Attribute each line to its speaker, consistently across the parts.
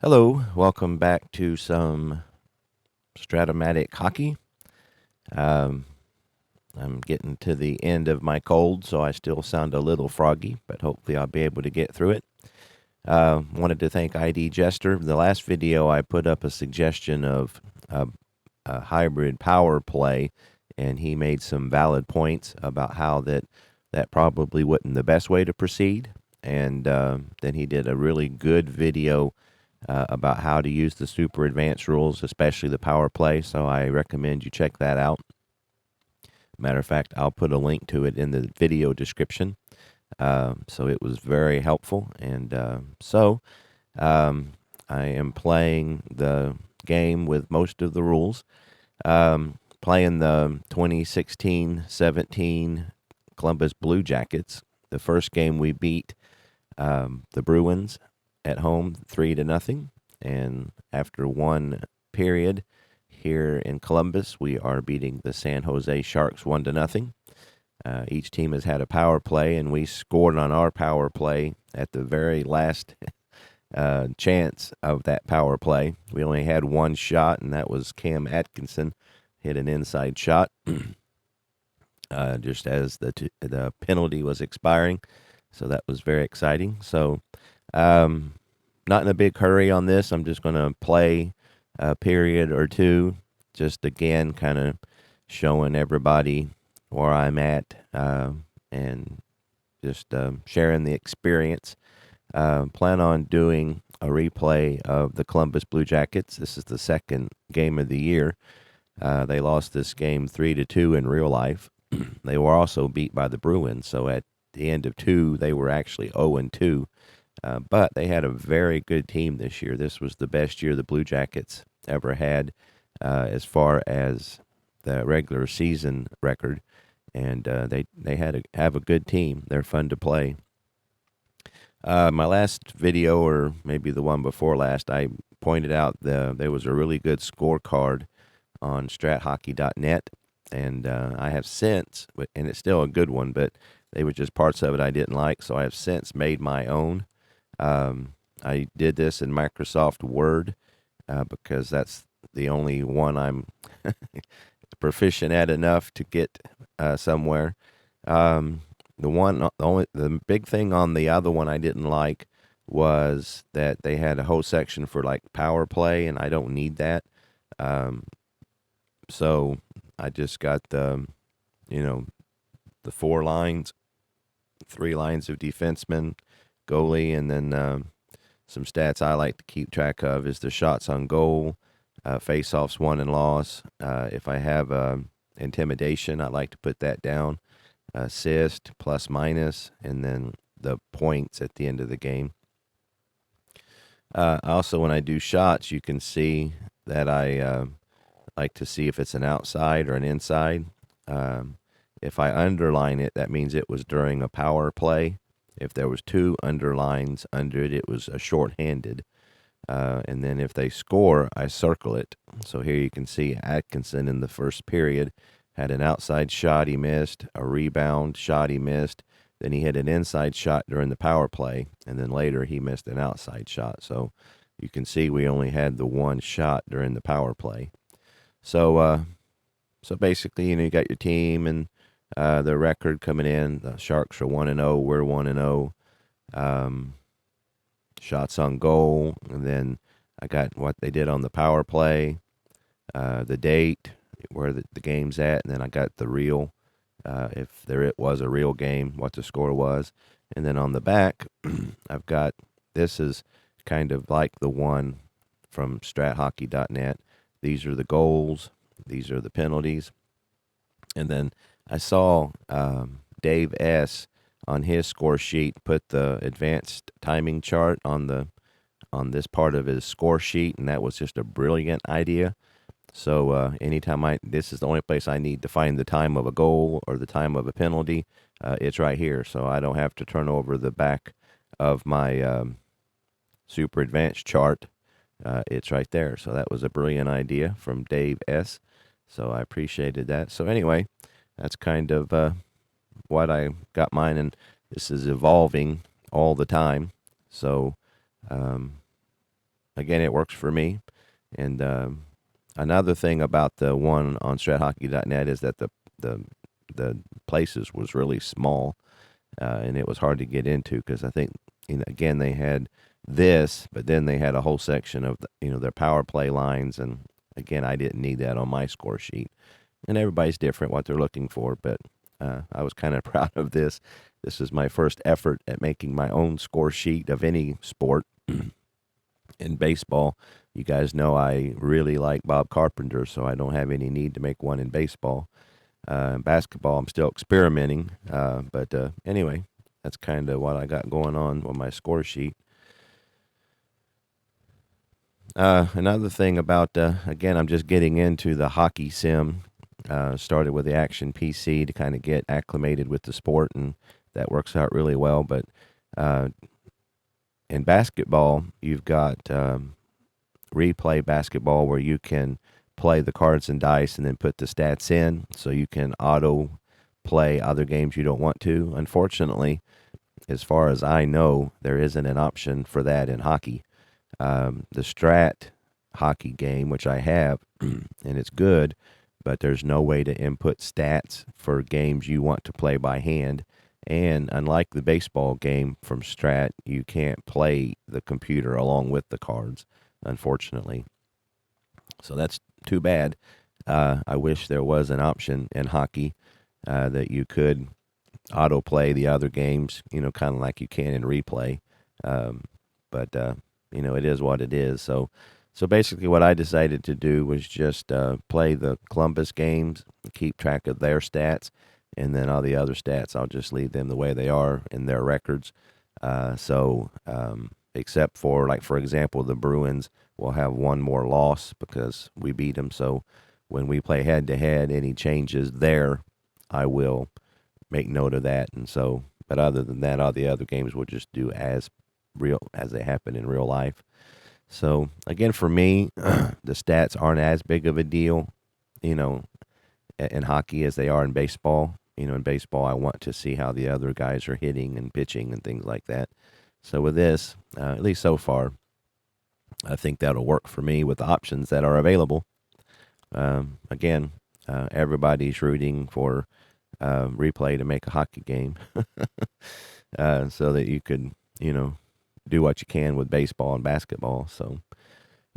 Speaker 1: Hello, welcome back to some Stratomatic hockey. Um, I'm getting to the end of my cold, so I still sound a little froggy, but hopefully I'll be able to get through it. Wanted to thank IDJester. The last video I put up a suggestion of a hybrid power play, and he made some valid points about how that probably wasn't the best way to proceed. And then he did a really good video about how to use the super advanced rules, especially the power play. So I recommend you check that out. Matter of fact, I'll put a link to it in the video description. So it was very helpful. And I am playing the game with most of the rules. Playing the 2016-17 Columbus Blue Jackets. The first game we beat the Bruins at home 3-0, and after one period here in Columbus, we are beating the San Jose Sharks 1-0. Each team has had a power play, and we scored on our power play at the very last chance of that power play. We only had one shot, and that was Cam Atkinson hit an inside shot just as the penalty was expiring. So that was very exciting. So not in a big hurry on this. I'm just going to play a period or two, just again kind of showing everybody where I'm at and just sharing the experience. Plan on doing a replay of the Columbus Blue Jackets. This is the second game of the year. They lost this game 3-2 in real life. They were also beat by the Bruins, so at the end of two, they were actually 0-2. But they had a very good team this year. This was the best year the Blue Jackets ever had as far as the regular season record. And they have a good team. They're fun to play. My last video, or maybe the one before last, I pointed out there was a really good scorecard on strathockey.net. And I have since, and it's still a good one, but they were just parts of it I didn't like, so I have since made my own. I did this in Microsoft Word because that's the only one I'm proficient at enough to get somewhere. The big thing on the other one I didn't like was that they had a whole section for like power play, and I don't need that. So I just got the 4 lines, 3 lines of defensemen, goalie, and then some stats I like to keep track of is the shots on goal, face-offs won and lost. If I have intimidation, I like to put that down. Assist, plus minus, and then the points at the end of the game. Also, when I do shots, you can see that I like to see if it's an outside or an inside. If I underline it, that means it was during a power play. If there was 2 underlines under it, it was a shorthanded. And then if they score, I circle it. So here you can see Atkinson in the first period had an outside shot he missed, a rebound shot he missed, then he hit an inside shot during the power play, and then later he missed an outside shot. So you can see we only had the one shot during the power play. So basically, you got your team and the record coming in. The Sharks are 1-0. We're 1-0. Shots on goal, and then I got what they did on the power play, the date where the game's at, and then I got the real, if it was a real game, what the score was, and then on the back, I've got this is kind of like the one from strathockey.net. These are the goals. These are the penalties. And then I saw Dave S. on his score sheet put the advanced timing chart on this part of his score sheet, and that was just a brilliant idea. So anytime this is the only place I need to find the time of a goal or the time of a penalty, it's right here. So I don't have to turn over the back of my super advanced chart. It's right there. So that was a brilliant idea from Dave S. So I appreciated that. So anyway, that's kind of what I got mine, and this is evolving all the time. So again, it works for me. And another thing about the one on strathockey.net is that the the places was really small, and it was hard to get into because I think, again, they had this, but then they had a whole section of their power play lines, and again, I didn't need that on my score sheet. And everybody's different what they're looking for, but I was kind of proud of this. This is my first effort at making my own score sheet of any sport. In baseball, you guys know I really like Bob Carpenter, so I don't have any need to make one in baseball. In basketball, I'm still experimenting, but anyway, that's kind of what I got going on my score sheet. Another thing about, again, I'm just getting into the hockey sim. Started with the Action PC to kind of get acclimated with the sport, and that works out really well. But in basketball, you've got replay basketball where you can play the cards and dice and then put the stats in, so you can auto play other games you don't want to. Unfortunately, as far as I know, there isn't an option for that in hockey. The Strat hockey game, which I have, and it's good, but there's no way to input stats for games you want to play by hand. And unlike the baseball game from Strat, you can't play the computer along with the cards, unfortunately. So that's too bad. I wish there was an option in hockey that you could autoplay the other games, kind of like you can in replay. But it is what it is. So basically, what I decided to do was just play the Columbus games, keep track of their stats, and then all the other stats, I'll just leave them the way they are in their records. Except for, like, for example, the Bruins will have one more loss because we beat them. So when we play head-to-head, any changes there, I will make note of that. And so, but other than that, all the other games will just do as real as they happen in real life. So again, for me, the stats aren't as big of a deal, in hockey as they are in baseball. In baseball, I want to see how the other guys are hitting and pitching and things like that. So with this, at least so far, I think that'll work for me with the options that are available. Again, everybody's rooting for replay to make a hockey game so that you could, do what you can with baseball and basketball. So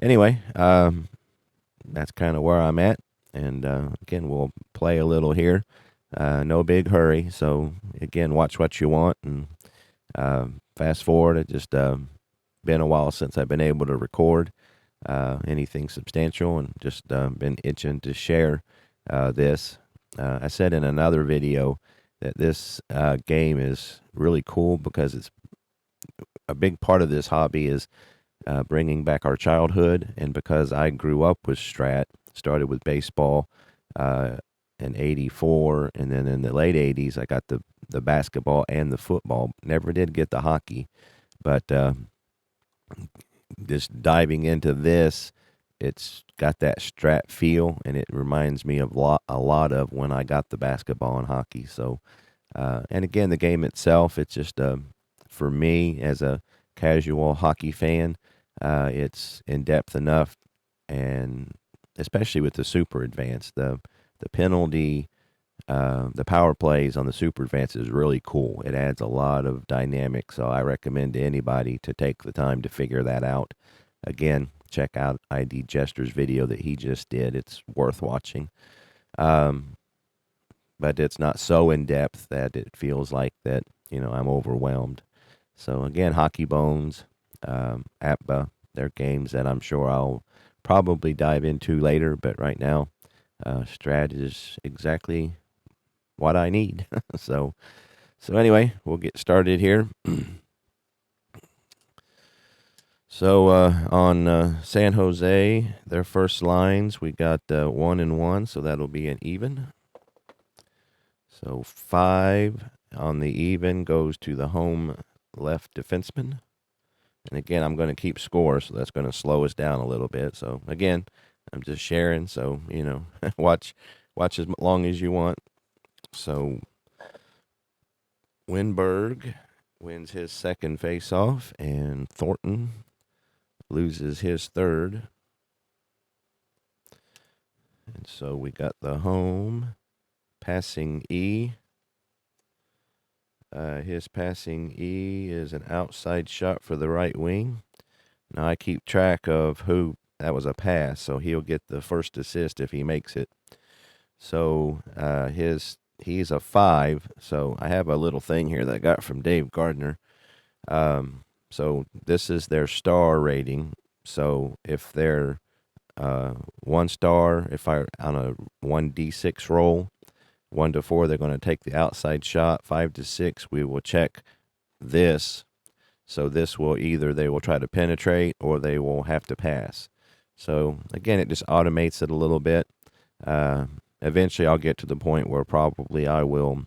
Speaker 1: anyway, that's kind of where I'm at. And again, we'll play a little here. No big hurry. So again, watch what you want and fast forward. It just been a while since I've been able to record anything substantial, and just been itching to share this. I said in another video that this game is really cool because it's a big part of this hobby is bringing back our childhood. And because I grew up with Strat, started with baseball in '84, and then in the late '80s I got the basketball and the football. Never did get the hockey, but just diving into this, it's got that Strat feel, and it reminds me of a lot of when I got the basketball and hockey. So, and again, the game itself, it's just for me as a casual hockey fan, it's in depth enough, and especially with the super advanced, the penalty, the power plays on the super advanced is really cool. It adds a lot of dynamic, so I recommend to anybody to take the time to figure that out. Again, check out IDJester's video that he just did. It's worth watching. But it's not so in depth that it feels like that, I'm overwhelmed. So again, Hockey Bones, APBA, they're games that I'm sure I'll probably dive into later, but right now, Strat is exactly what I need. So anyway, we'll get started here. So on San Jose, their first lines, we got 1 and 1, so that'll be an even. So 5 on the even goes to the home left defenseman. And again, I'm going to keep score, so that's going to slow us down a little bit. So again, I'm just sharing, so watch as long as you want. So Winberg wins his second faceoff, and Thornton loses his third. And so we got the home passing E. His passing E is an outside shot for the right wing. Now I keep track of who that was a pass, so he'll get the first assist if he makes it. So he's a 5. So I have a little thing here that I got from Dave Gardner. So this is their star rating. So if they're 1 star, if I on a 1d6 roll, 1 to 4, they're going to take the outside shot. 5 to 6, we will check this. So this will either they will try to penetrate or they will have to pass. So again, it just automates it a little bit. Eventually, I'll get to the point where probably I will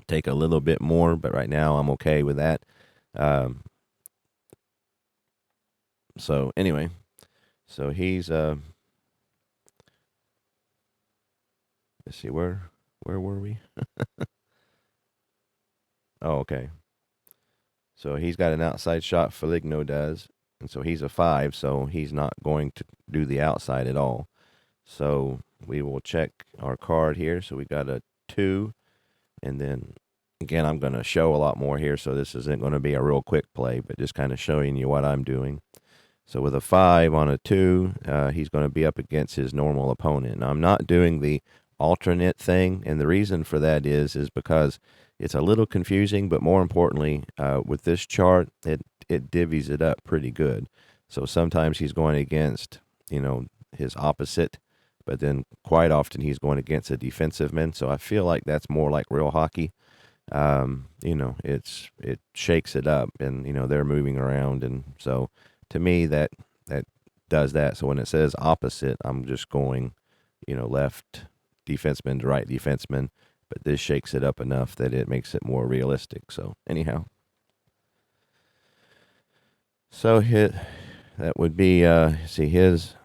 Speaker 1: take a little bit more, but right now I'm okay with that. So anyway, so he's let's see, where were we? Oh, okay. So he's got an outside shot, Feligno does, and so he's a 5, so he's not going to do the outside at all. So we will check our card here. So we got a 2, and then again, I'm going to show a lot more here, so this isn't going to be a real quick play, but just kind of showing you what I'm doing. So with a 5 on a 2, he's going to be up against his normal opponent. Now, I'm not doing the alternate thing, and the reason for that is because it's a little confusing, but more importantly, with this chart, it divvies it up pretty good. So sometimes he's going against, his opposite, but then quite often he's going against a defensive man. So I feel like that's more like real hockey. It shakes it up, and they're moving around, and so to me that does that. So when it says opposite, I'm just going, left defenseman to right defenseman, but this shakes it up enough that it makes it more realistic. So anyhow, so that would be see, his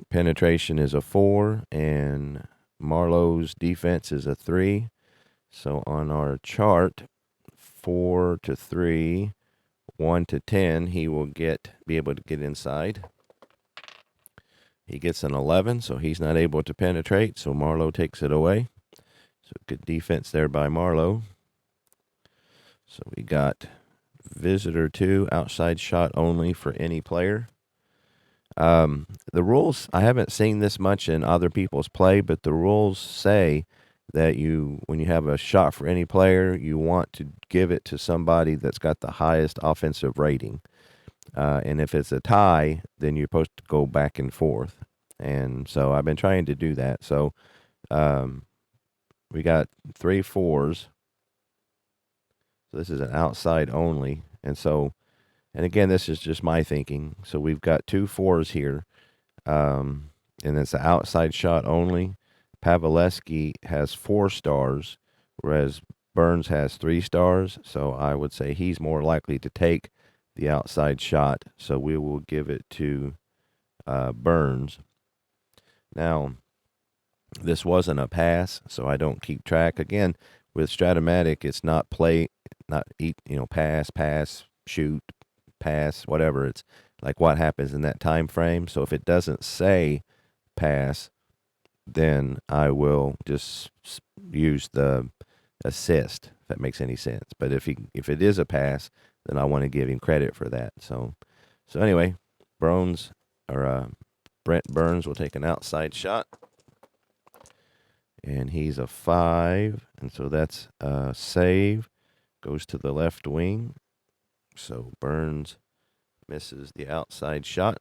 Speaker 1: penetration is a 4 and Marlowe's defense is a 3. So on our chart, 4 to 3, 1 to 10, he will be able to get inside. He gets an 11, so he's not able to penetrate, so Marlowe takes it away. So good defense there by Marlowe. So we got visitor 2, outside shot only for any player. The rules, I haven't seen this much in other people's play, but the rules say that when you have a shot for any player, you want to give it to somebody that's got the highest offensive rating. And if it's a tie, then you're supposed to go back and forth. And so I've been trying to do that. So we got 3 4s. So this is an outside only. And again, this is just my thinking. So we've got 2 4s here. And it's an outside shot only. Pavelski has 4 stars, whereas Burns has 3 stars. So I would say he's more likely to take the outside shot. So we will give it to Burns. Now, this wasn't a pass, so I don't keep track. Again, with Stratomatic, it's not pass, shoot, pass, whatever. It's like what happens in that time frame. So if it doesn't say pass, then I will just use the assist, if that makes any sense. But if it is a pass, then I want to give him credit for that. So anyway, Brent Burns will take an outside shot, and he's a 5, and so that's a save. Goes to the left wing. So Burns misses the outside shot.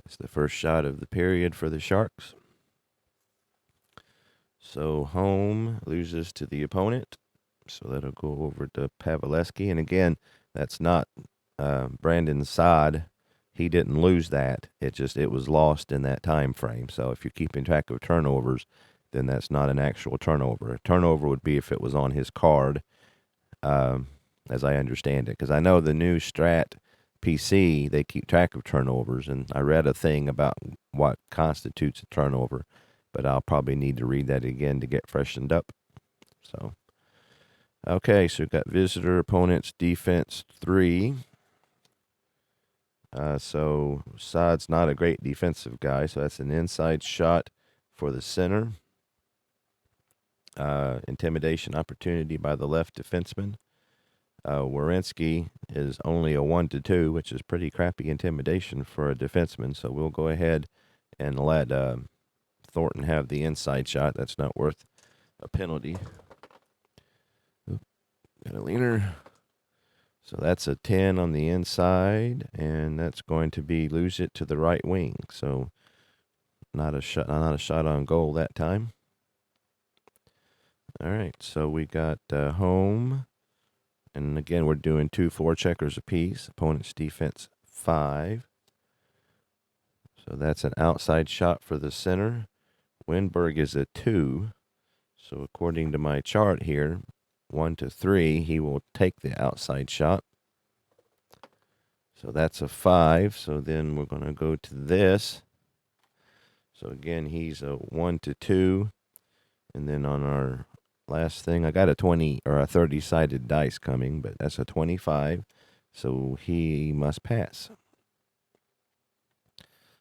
Speaker 1: That's the first shot of the period for the Sharks. So home loses to the opponent. So that'll go over to Pavelski. And again, that's not Brandon Saad. He didn't lose that. It was lost in that time frame. So if you're keeping track of turnovers, then that's not an actual turnover. A turnover would be if it was on his card, as I understand it. Because I know the new Strat PC, they keep track of turnovers, and I read a thing about what constitutes a turnover, but I'll probably need to read that again to get freshened up. So Okay, so we've got visitor, opponent's defense 3. So Saad's not a great defensive guy, so that's an inside shot for the center. Intimidation opportunity by the left defenseman. Werenski is only a 1-2, which is pretty crappy intimidation for a defenseman. So we'll go ahead and let Thornton have the inside shot. That's not worth a penalty. Got a leaner. So that's a 10 on the inside, and that's going to be lose it to the right wing. So not a shot on goal that time. All right, so we got home. And again, we're doing 2 forecheckers apiece. Opponent's defense 5. So that's an outside shot for the center. Winberg is a 2. So according to my chart here, 1-3, he will take the outside shot. So that's a 5. So then we're going to go to this. So again, he's a 1-2. And then on our last thing, I got a 20 or a 30-sided dice coming, but that's a 25. So he must pass.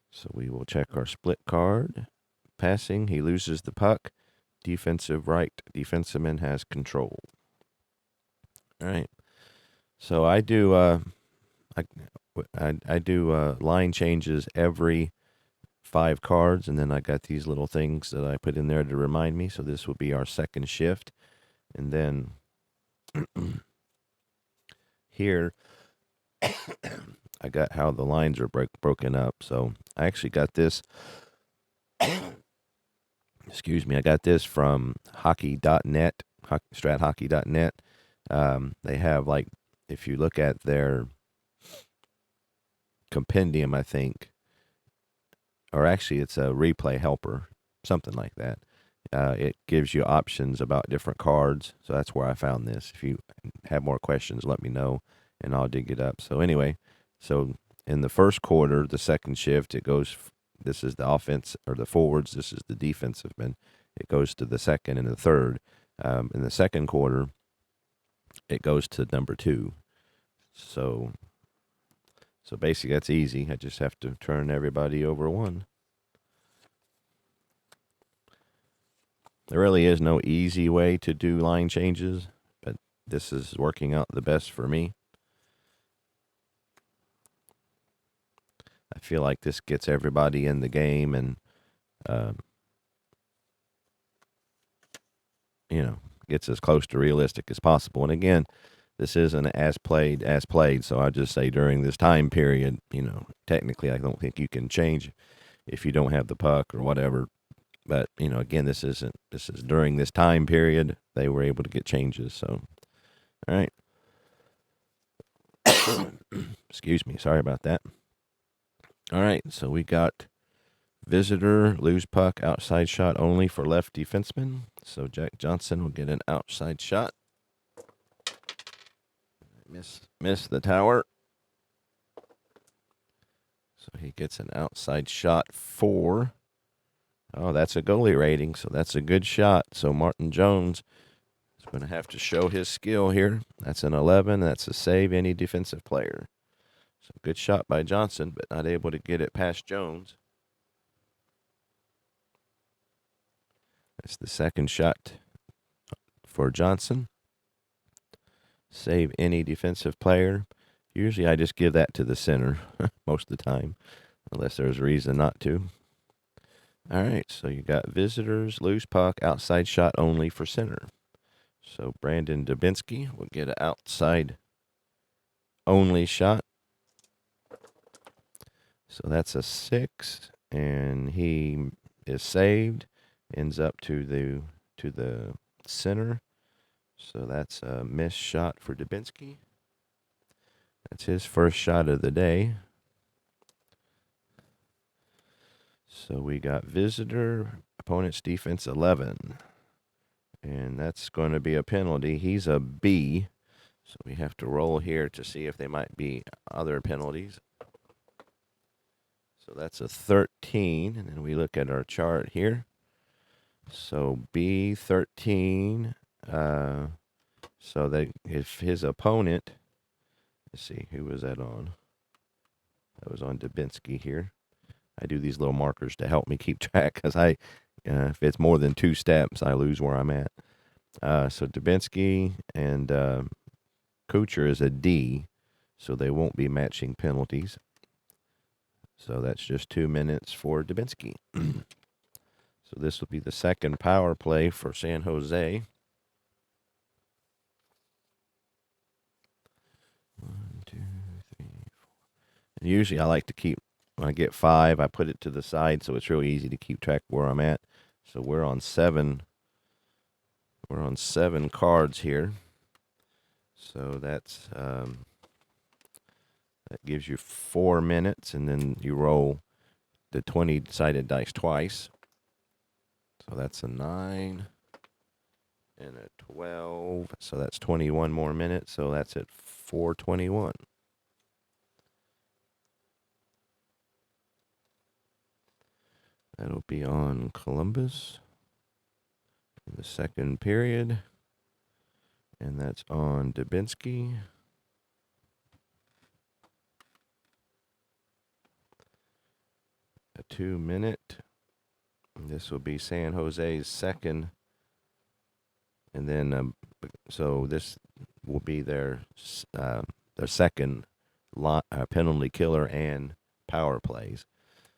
Speaker 1: So we will check our split card. Passing, he loses the puck. Defensive right, defenseman has control. All right. So I do I do line changes every 5 cards, and then I got these little things that I put in there to remind me. So this will be our second shift. And then here, I got how the lines are broken up. So I actually got this. Excuse me. I got this from hockey.net, strathockey.net. They have, like, if you look at their compendium, I think, or actually it's a replay helper, something like that. It gives you options about different cards. So that's where I found this. If you have more questions, let me know, and I'll dig it up. So anyway, so in the first quarter, the second shift, it goes, this is the offense, or the forwards, this is the defensive men. It goes to the second and the third. In the second quarter, it goes to number 2. So basically that's easy. I just have to turn everybody over 1. There really is no easy way to do line changes, but this is working out the best for me. I feel like this gets everybody in the game and, gets as close to realistic as possible. And again, this isn't as played. So I just say during this time period, technically I don't think you can change if you don't have the puck or whatever. But, again, this is during this time period, they were able to get changes. So, all right. Excuse me. Sorry about that. All right. So we got visitor, lose puck, outside shot only for left defenseman. So Jack Johnson will get an outside shot. Miss the tower. So he gets an outside shot 4. Oh, that's a goalie rating, so that's a good shot. So Martin Jones is going to have to show his skill here. That's an 11. That's a save any defensive player. So good shot by Johnson, but not able to get it past Jones. That's the second shot for Johnson. Save any defensive player. Usually I just give that to the center most of the time, unless there's a reason not to. All right, so you got visitors, loose puck, outside shot only for center. So Brandon Dubinsky will get an outside only shot. So that's a 6, and he is saved. Ends up to the center. So that's a missed shot for Dubinsky. That's his first shot of the day. So we got visitor, opponent's defense 11. And that's going to be a penalty. He's a B. So we have to roll here to see if they might be other penalties. So that's a 13. And then we look at our chart here. So B13. So that if his opponent, let's see, who was that on? That was on Dubinsky here. I do these little markers to help me keep track because if it's more than 2 steps, I lose where I'm at. So Dubinsky and Kuchar is a D, so they won't be matching penalties. So that's just 2 minutes for Dubinsky. So this will be the second power play for San Jose. 1, 2, 3, 4. And usually I like to keep, when I get 5, I put it to the side so it's really easy to keep track of where I'm at. So we're on 7. We're on 7 cards here. So that's that gives you 4 minutes, and then you roll the 20-sided dice twice. So that's a 9 and a 12. So that's 21 more minutes. So that's at 4:21. That'll be on Columbus in the second period. And that's on Dubinsky. A 2 minute. This will be San Jose's second. And then, so this will be their second penalty killer and power plays.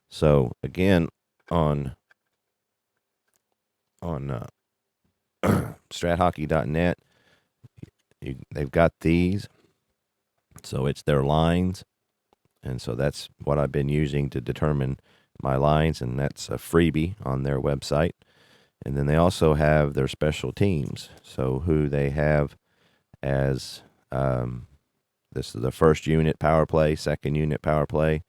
Speaker 1: So again, on strathockey.net, they've got these. So it's their lines. And so that's what I've been using to determine my lines, and that's a freebie on their website. And then they also have their special teams. So who they have as this is the first unit power play, second unit power play,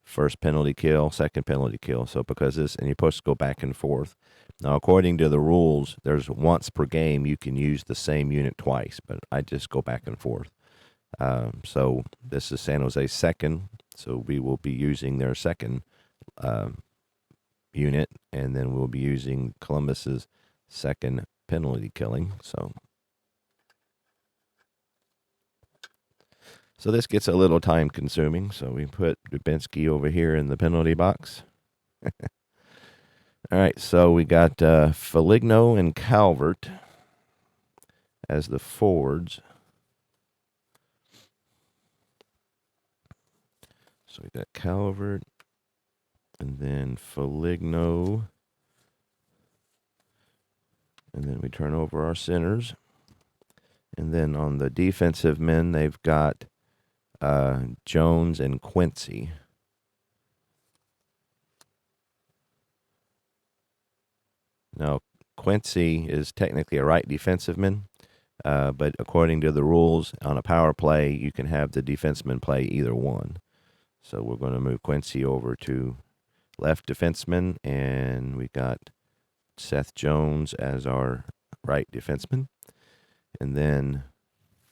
Speaker 1: first penalty kill, second penalty kill. So because this, and you're supposed to go back and forth. Now, according to the rules, there's once per game you can use the same unit twice, but I just go back and forth. So this is San Jose's second, so we will be using their second unit, and then we'll be using Columbus's second penalty killing. So this gets a little time consuming. So we put Dubinsky over here in the penalty box. All right, so we got Foligno and Calvert as the forwards. So we got Calvert, and then Foligno, and then we turn over our centers. And then on the defensive men, they've got Jones and Quincy. Now, Quincy is technically a right defensive man, but according to the rules, on a power play, you can have the defenseman play either one. So we're going to move Quincy over to left defenseman, and we got Seth Jones as our right defenseman. And then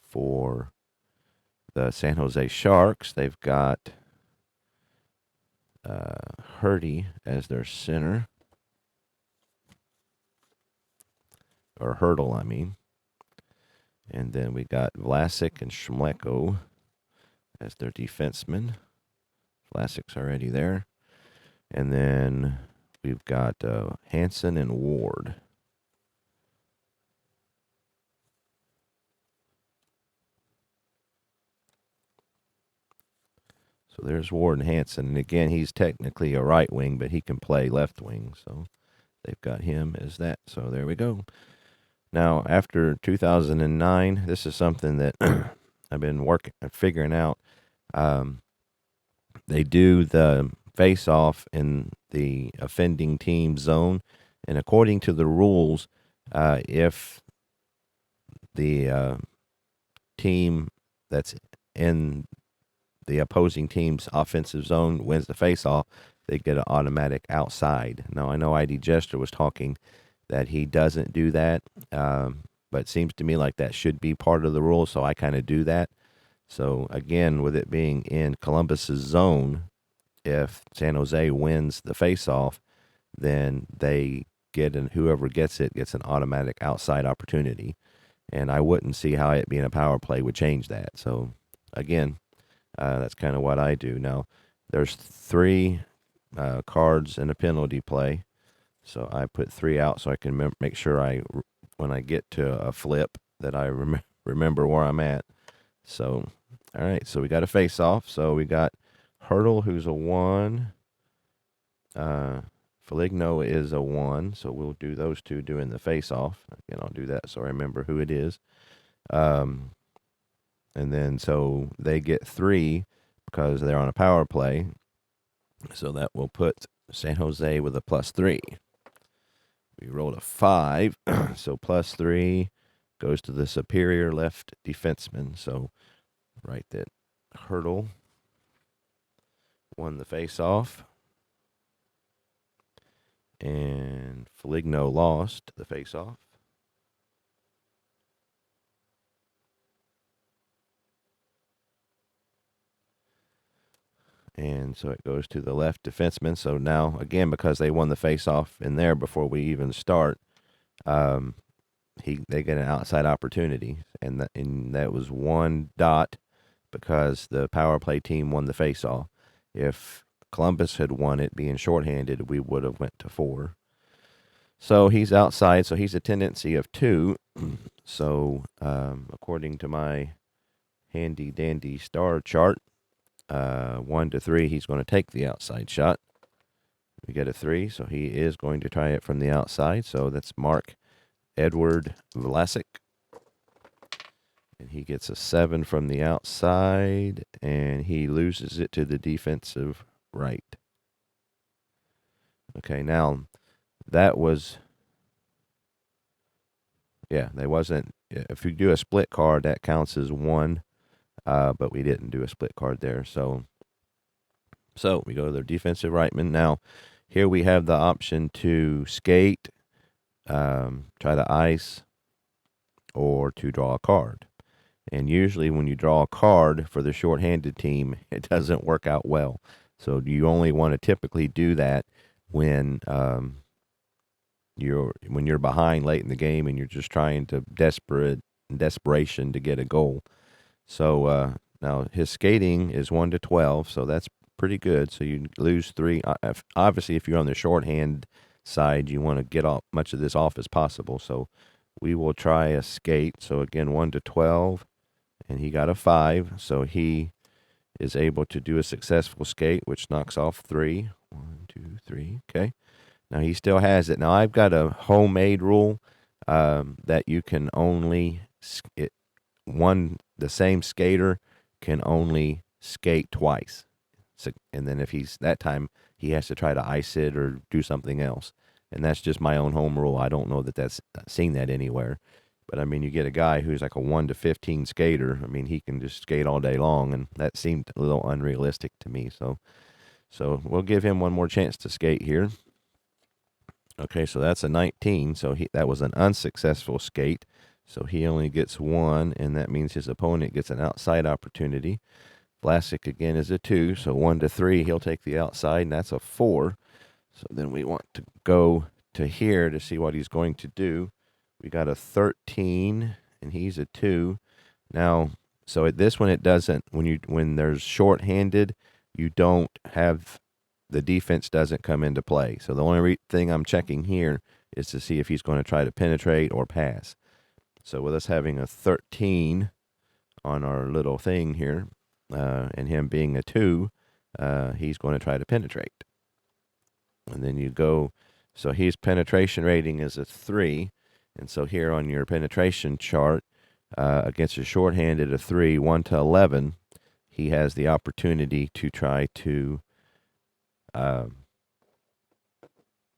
Speaker 1: for the San Jose Sharks, they've got Hertl as their center. Or Hertl, I mean. And then we got Vlasic and Schmlecko as their defensemen. Vlasic's already there. And then we've got Hansen and Ward. So there's Ward and Hansen. And again, he's technically a right wing, but he can play left wing. So they've got him as that. So there we go. Now, after 2009, this is something that I've been figuring out. They do the face-off in the offending team zone, and according to the rules, if the team that's in the opposing team's offensive zone wins the face-off, they get an automatic outside. Now, I know IDJester was talking that he doesn't do that, but it seems to me like that should be part of the rule, so I kind of do that. So, again, with it being in Columbus's zone, if San Jose wins the face-off, then they get, and whoever gets it gets an automatic outside opportunity. and I wouldn't see how it being a power play would change that. So again, that's kind of what I do. Now, there's 3 cards in a penalty play, so I put 3 out so I can make sure when I get to a flip, that I remember where I'm at. So, all right, so we got a face-off. So we got Hertl, who's a 1. Feligno is a 1, so we'll do those 2 doing the face-off. Again, I'll do that so I remember who it is. And then so they get 3 because they're on a power play. So that will put San Jose with a +3. We rolled a 5, so +3 goes to the superior left defenseman. So right, that Hertl won the face-off, and Feligno lost the face-off. And so it goes to the left defenseman. So now, again, because they won the face-off in there before we even start, they get an outside opportunity, and that was 1 dot because the power play team won the face-off. If Columbus had won it, being shorthanded, we would have went to 4. So he's outside, so he's a tendency of 2. So according to my handy-dandy star chart, 1 to 3, he's going to take the outside shot. We get a 3, so he is going to try it from the outside. So that's Mark Edward Vlasic. And he gets a 7 from the outside, and he loses it to the defensive right. Okay, now that was, they wasn't, if you do a split card, that counts as 1, but we didn't do a split card there. So we go to the defensive rightman. Now, here we have the option to skate, try to ice, or to draw a card. And usually when you draw a card for the shorthanded team, it doesn't work out well. So you only want to typically do that when you're behind late in the game and you're just trying to desperation to get a goal. So now his skating is 1 to 12, so that's pretty good. So you lose 3. Obviously, if you're on the shorthand side, you want to get much of this off as possible. So we will try a skate. So again, 1 to 12, and he got a 5. So he is able to do a successful skate, which knocks off 3. 1, 2, 3. Okay. Now he still has it. Now I've got a homemade rule that you can only the same skater can only skate twice. So, and then if that time he has to try to ice it or do something else. And that's just my own home rule. I don't know that that's seen that anywhere. But I mean, you get a guy who's like a 1 to 15 skater. I mean, he can just skate all day long, and that seemed a little unrealistic to me. So we'll give him one more chance to skate here. Okay, so that's a 19. So that was an unsuccessful skate. So he only gets 1, and that means his opponent gets an outside opportunity. Vlasic again is a 2, so 1 to 3, he'll take the outside, and that's a 4. So then we want to go to here to see what he's going to do. We got a 13, and he's a 2. Now, so at this one, it doesn't, when there's shorthanded, you don't have, the defense doesn't come into play. So the only thing I'm checking here is to see if he's going to try to penetrate or pass. So with us having a 13 on our little thing here, and him being a 2, he's going to try to penetrate. And then you go, so his penetration rating is a 3. And so here on your penetration chart, against a shorthanded, a 3, 1 to 11, he has the opportunity to try to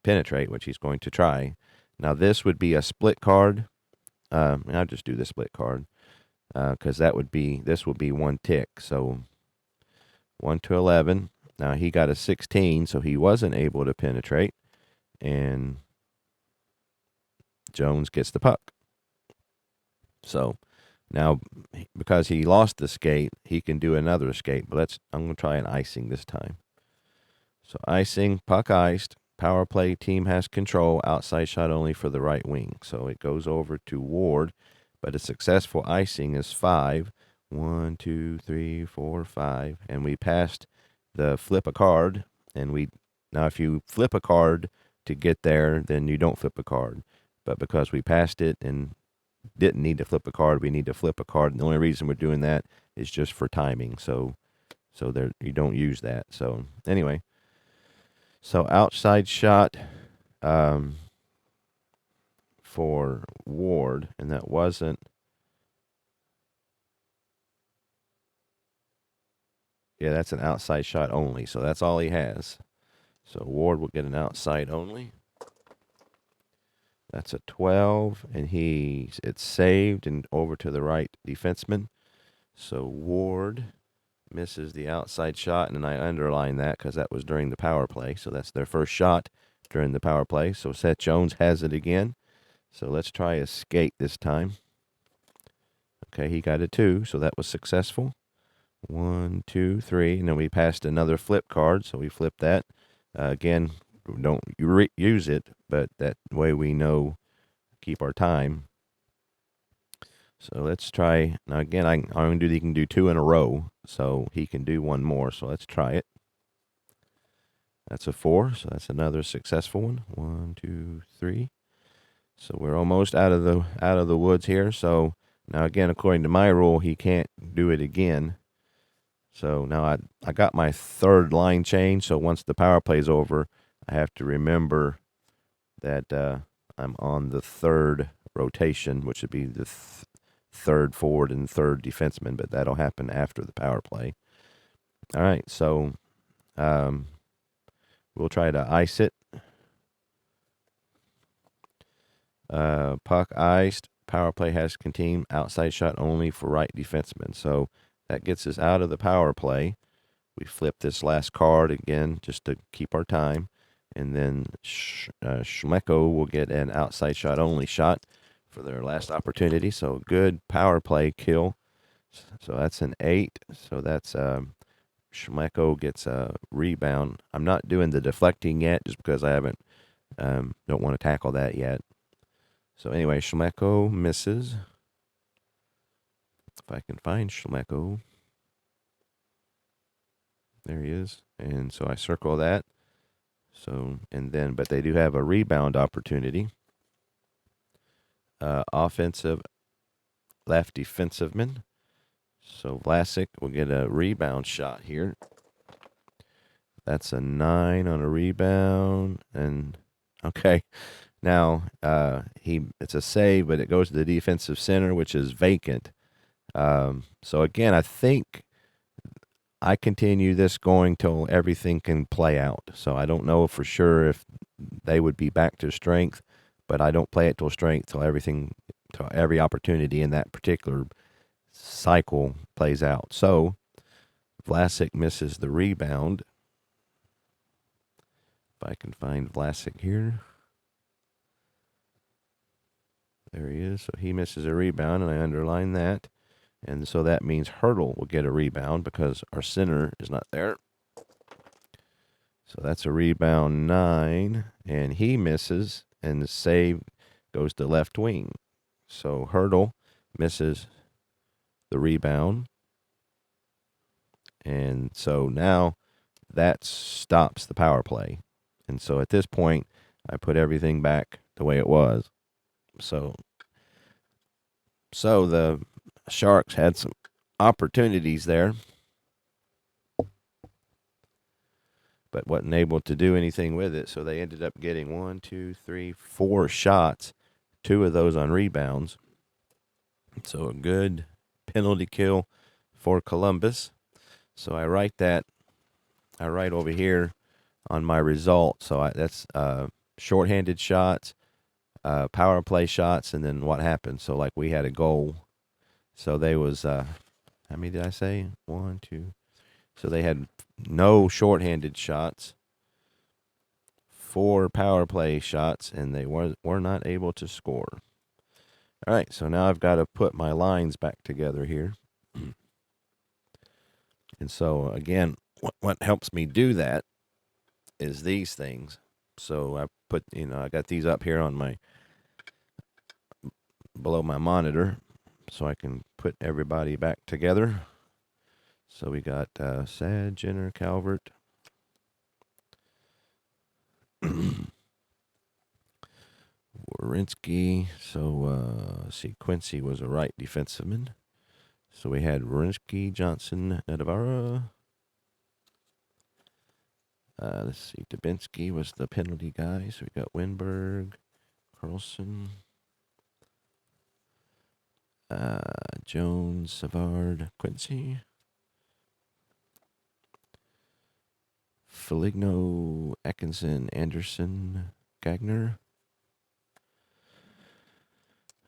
Speaker 1: penetrate, which he's going to try. Now this would be a split card. I'll just do the split card because this would be 1 tick. So 1 to 11. Now he got a 16, so he wasn't able to penetrate, and Jones gets the puck. So now, because he lost the skate, he can do another skate. But I'm going to try an icing this time. So icing, puck iced, power play team has control, outside shot only for the right wing. So it goes over to Ward. but a successful icing is 5. 1, 2, 3, 4, 5, and we passed the flip a card. And now if you flip a card to get there, then you don't flip a card. But because we passed it and didn't need to flip a card, we need to flip a card. And the only reason we're doing that is just for timing. So there, you don't use that. So anyway, so outside shot for Ward, and that wasn't. Yeah, that's an outside shot only. So that's all he has. So Ward will get an outside only. That's a 12, and it's saved and over to the right defenseman. So Ward misses the outside shot, and I underline that because that was during the power play. So that's their first shot during the power play. So Seth Jones has it again. So let's try a skate this time. Okay, he got a 2, so that was successful. 1, 2, 3, and then we passed another flip card, so we flipped that. Again, don't use it, but that way we know, keep our time. So let's try. Now again, I'm going to do, he can do 2 in a row, so he can do 1 more. So let's try it. That's a 4, so that's another successful one. 1, 2, 3. So we're almost out of the woods here. So now again, according to my rule, he can't do it again. So now I got my 3rd line change. So once the power play is over, I have to remember that I'm on the 3rd rotation, which would be the 3rd forward and 3rd defenseman, but that'll happen after the power play. All right, so we'll try to ice it. Puck iced. Power play has continued. Outside shot only for right defenseman. So that gets us out of the power play. We flip this last card again just to keep our time. And then Schmecko will get an outside shot only shot for their last opportunity. So good power play kill. So that's an 8. So that's Schmecko gets a rebound. I'm not doing the deflecting yet just because I haven't don't want to tackle that yet. So anyway, Schmecko misses. If I can find Schmecko. There he is. And so I circle that. So, and then, but they do have a rebound opportunity. Offensive left defensiveman. So Vlasic will get a rebound shot here. That's a 9 on a rebound. And okay. Now, it's a save, but it goes to the defensive center, which is vacant. So again, I think I continue this going till everything can play out. So I don't know for sure if they would be back to strength, but I don't play it till strength till every opportunity in that particular cycle plays out. So Vlasic misses the rebound. If I can find Vlasic here. There he is. So he misses a rebound, and I underline that. And so that means Hertl will get a rebound because our center is not there. So that's a rebound 9, and he misses, and the save goes to left wing. So Hertl misses the rebound. And so now that stops the power play. And so at this point, I put everything back the way it was. So the Sharks had some opportunities there, but wasn't able to do anything with it. So they ended up getting 1, 2, 3, 4 shots, 2 of those on rebounds. So a good penalty kill for Columbus. So I write over here on my result. So that's shorthanded shots, power play shots, and then what happened. So like we had a goal. So they was, how many did I say? 1, 2. So they had no shorthanded shots, 4 power play shots, and they were not able to score. All right, so now I've got to put my lines back together here. And so, again, what helps me do that is these things. So I put, I got these up here on below my monitor. so I can put everybody back together. So we got Sad, Jenner, Calvert. Warinsky. So let's see, Quincy was a right defenseman. So we had Warinsky, Johnson, Navarra. Let's see, Dubinsky was the penalty guy. So we got Winberg, Carlson, Jones, Savard, Quincy. Feligno, Atkinson, Anderson, Gagner.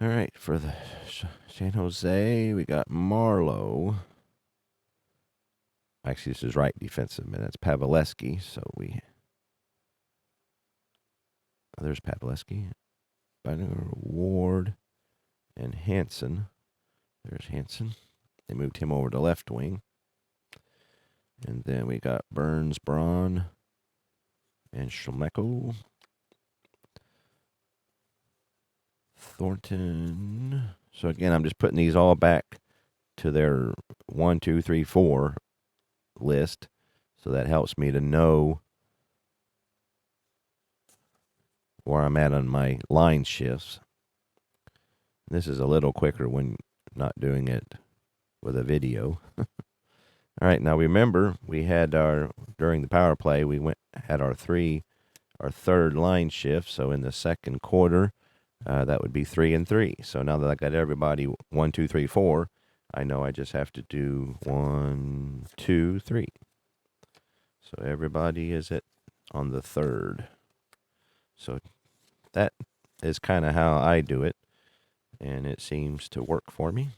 Speaker 1: All right, for the San Jose, we got Marlowe. Actually, this is right defenseman. That's Pavelski. So there's Pavelski, Banner, Ward, and Hansen. There's Hansen. They moved him over to left wing. And then we got Burns, Braun, and Schmecko. Thornton. So again, I'm just putting these all back to their 1, 2, 3, 4 list. So that helps me to know where I'm at on my line shifts. This is a little quicker when not doing it with a video. All right, now remember we had during the power play we had our third line shift. So in the second quarter, that would be 3 and 3. So now that I got everybody 1, 2, 3, 4, I know I just have to do 1, 2, 3. So everybody is on the third. So that is kind of how I do it, and it seems to work for me.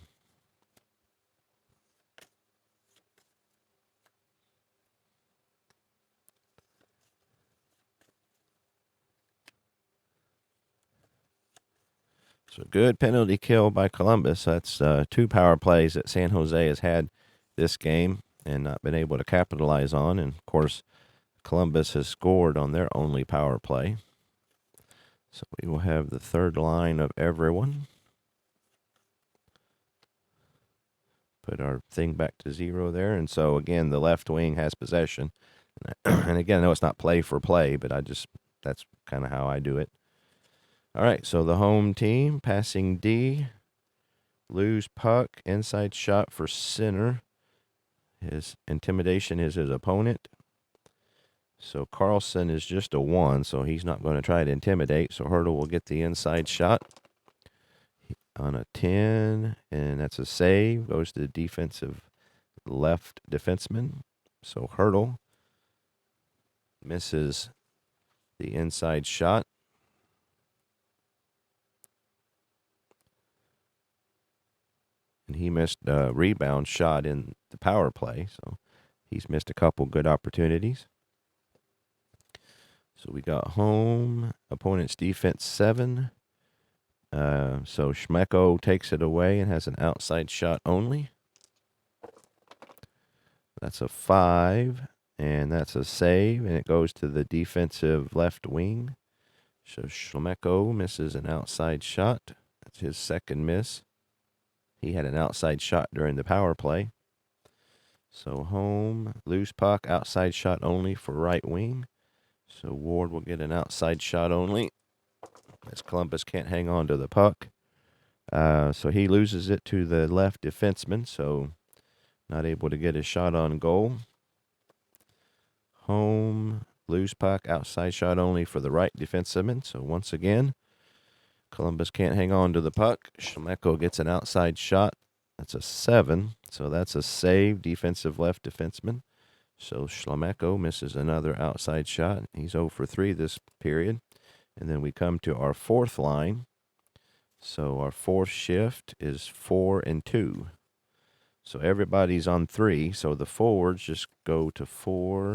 Speaker 1: So good penalty kill by Columbus. That's 2 power plays that San Jose has had this game and not been able to capitalize on. And, of course, Columbus has scored on their only power play. So we will have the third line of everyone. Put our thing back to 0 there. And so, again, the left wing has possession. And, again, I know it's not play for play, but that's kind of how I do it. All right, so the home team, passing D, lose puck, inside shot for center. His intimidation is his opponent. So Carlson is just a 1, so he's not going to try to intimidate. So Hertl will get the inside shot on a 10, and that's a save. Goes to the defensive left defenseman. So Hertl misses the inside shot. And he missed a rebound shot in the power play, so he's missed a couple good opportunities. So we got home, opponent's defense 7. So Schmecko takes it away and has an outside shot only. That's a 5, and that's a save, and it goes to the defensive left wing. So Schmecko misses an outside shot. That's his second miss. He had an outside shot during the power play. So home, loose puck, outside shot only for right wing. So Ward will get an outside shot only, as Columbus can't hang on to the puck. So he loses it to the left defenseman, so not able to get a shot on goal. Home, loose puck, outside shot only for the right defenseman. So once again, Columbus can't hang on to the puck. Schmecko gets an outside shot. That's a 7, so that's a save, defensive left defenseman. So Schmecko misses another outside shot. He's 0 for 3 this period. And then we come to our fourth line. So our fourth shift is 4 and 2. So everybody's on 3. So the forwards just go to 4.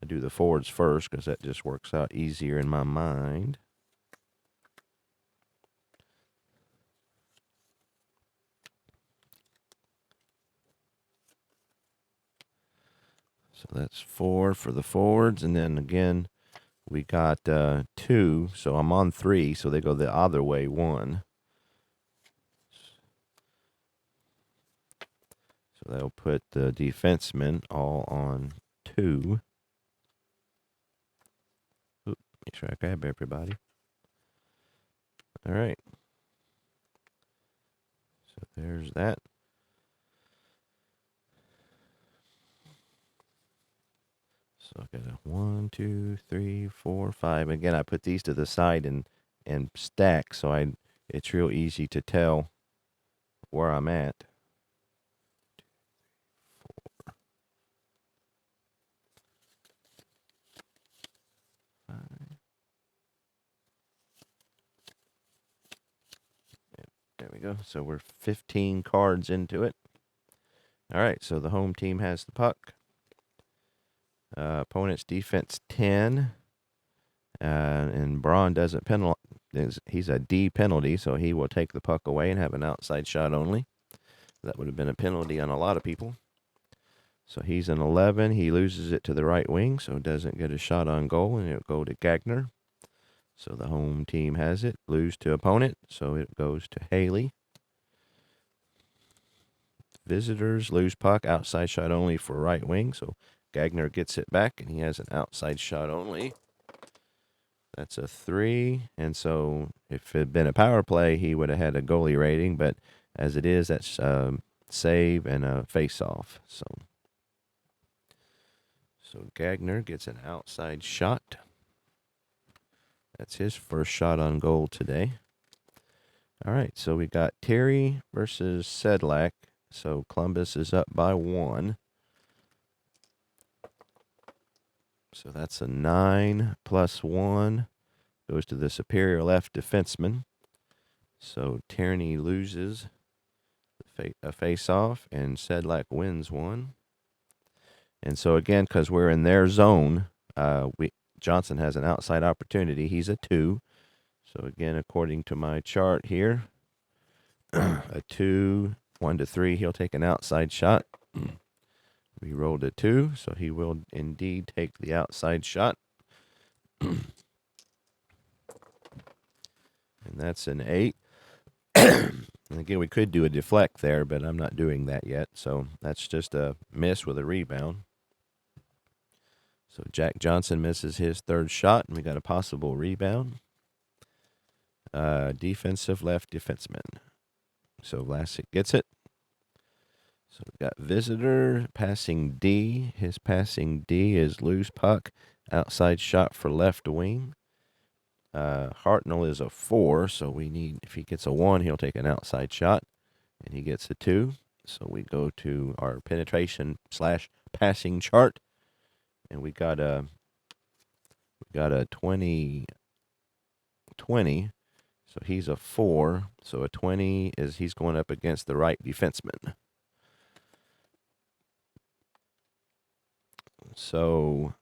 Speaker 1: I do the forwards first because that just works out easier in my mind. So that's 4 for the forwards. And then again, we got 2. So I'm on 3. So they go the other way, 1. So they'll put the defensemen all on 2. Oop, make sure I grab everybody. All right. So there's that. So I got a 1, 2, 3, 4, 5. Again, I put these to the side and stack, so it's real easy to tell where I'm at. 5. There we go. So we're 15 cards into it. All right, so the home team has the puck. Opponent's defense 10. And Braun doesn't penalize. He's a D penalty, so he will take the puck away and have an outside shot only. That would have been a penalty on a lot of people. So he's an 11. He loses it to the right wing, so doesn't get a shot on goal, and it'll go to Gagner. So the home team has it. Lose to opponent, so it goes to Haley. Visitors lose puck, outside shot only for right wing, so Gagner gets it back, and he has an outside shot only. That's a 3, and so if it had been a power play, he would have had a goalie rating, but as it is, that's save and a face-off. So Gagner gets an outside shot. That's his first shot on goal today. All right, so we got Terry versus Sedlak. So Columbus is up by 1. So that's a 9 plus 1. Goes to the superior left defenseman. So Tierney loses a face-off, and Sedlak wins 1. And so again, because we're in their zone, Johnson has an outside opportunity. He's a 2. So again, according to my chart here, a 2, 1 to 3, he'll take an outside shot. We rolled a 2, so he will indeed take the outside shot. And that's an 8. And again, we could do a deflect there, but I'm not doing that yet. So that's just a miss with a rebound. So Jack Johnson misses his third shot, and we got a possible rebound. Defensive left defenseman. So Vlasic gets it. So we got visitor passing D. His passing D is loose puck, outside shot for left wing. Hertl is a 4, so we need, if he gets a 1, he'll take an outside shot, and he gets a 2. So we go to our penetration / passing chart, and we got a 20. So he's a 4. So a 20 is he's going up against the right defenseman. So